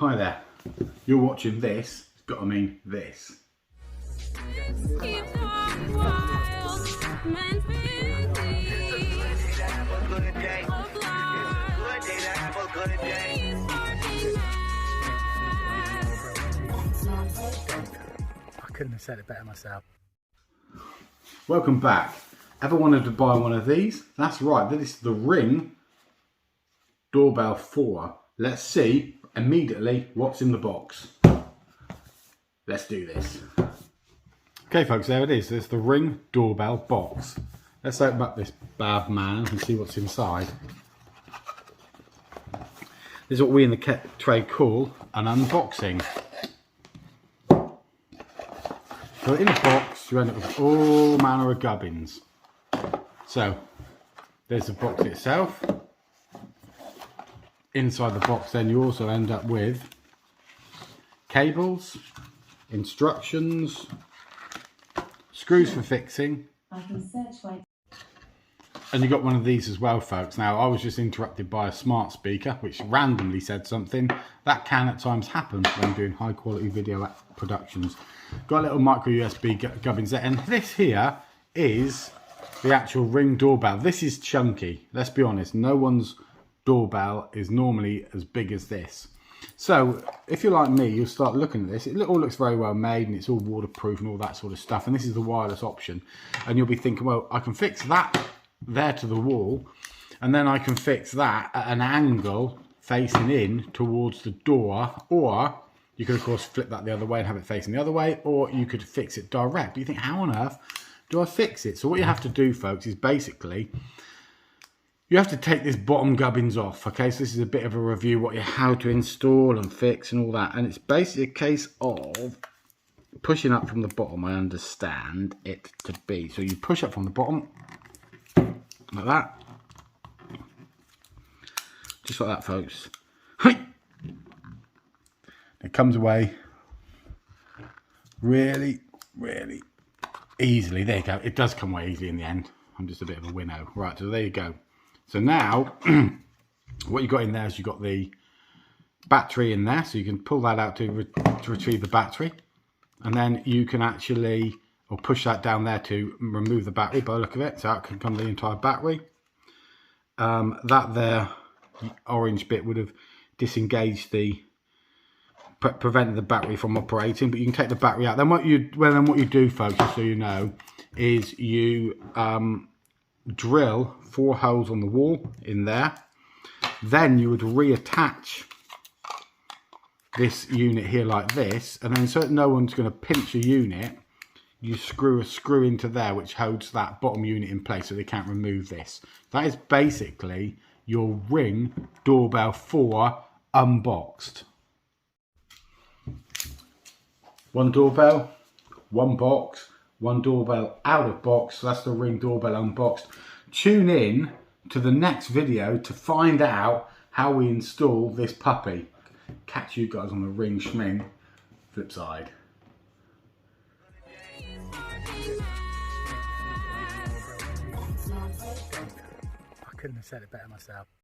Hi there, you're watching this, it's got to mean this. I couldn't have said it better myself. Welcome back. Ever wanted to buy one of these? That's right, this is the Ring Doorbell 4. Let's see immediately what's in the box. Let's do this. Okay folks, there it is. There's the Ring Doorbell box. Let's open up this bad man and see what's inside. This is what we in the trade call an unboxing. So in the box, you end up with all manner of gubbins. So there's the box itself. Inside the box then you also end up with cables, instructions, screws for fixing, and you got one of these as well folks. Now I was just interrupted by a smart speaker which randomly said something. That can at times happen when doing high quality video productions. Got a little micro USB gubbins there, and this here is the actual Ring doorbell. This is chunky, let's be honest. No one's doorbell is normally as big as this. So if you're like me, you'll start looking at this. It all looks very well made and it's all waterproof and all that sort of stuff, and this is the wireless option, and you'll be thinking, well, I can fix that there to the wall, and then I can fix that at an angle facing in towards the door, or you could of course flip that the other way and have it facing the other way, or you could fix it direct. But you think, how on earth do I fix it? So what you have to do folks is basically you have to take this bottom gubbins off. Okay, so this is a bit of a review how to install and fix and all that, and it's basically a case of pushing up from the bottom. I understand it to be. So you push up from the bottom like that, just like that folks. It comes away really easily. There you go, it does come away easily in the end. I'm just a bit of a winnow. Right, so there you go. So now what you got in there is you got the battery in there, so you can pull that out to retrieve the battery, and then you can actually push that down there to remove the battery by the look of it. So out can come the entire battery. That there orange bit would have disengaged prevented the battery from operating, but you can take the battery out. Then what you do folks, just so you know, is you drill 4 holes on the wall in there. Then you would reattach this unit here like this, and then so that no one's going to pinch a unit, you screw a screw into there which holds that bottom unit in place so they can't remove this. That is basically your Ring Doorbell 4 unboxed. One doorbell, one box, one doorbell out of box. So that's the Ring Doorbell unboxed. Tune in to the next video to find out how we install this puppy. Catch you guys on the Ring Schming flip side. I couldn't have said it better myself.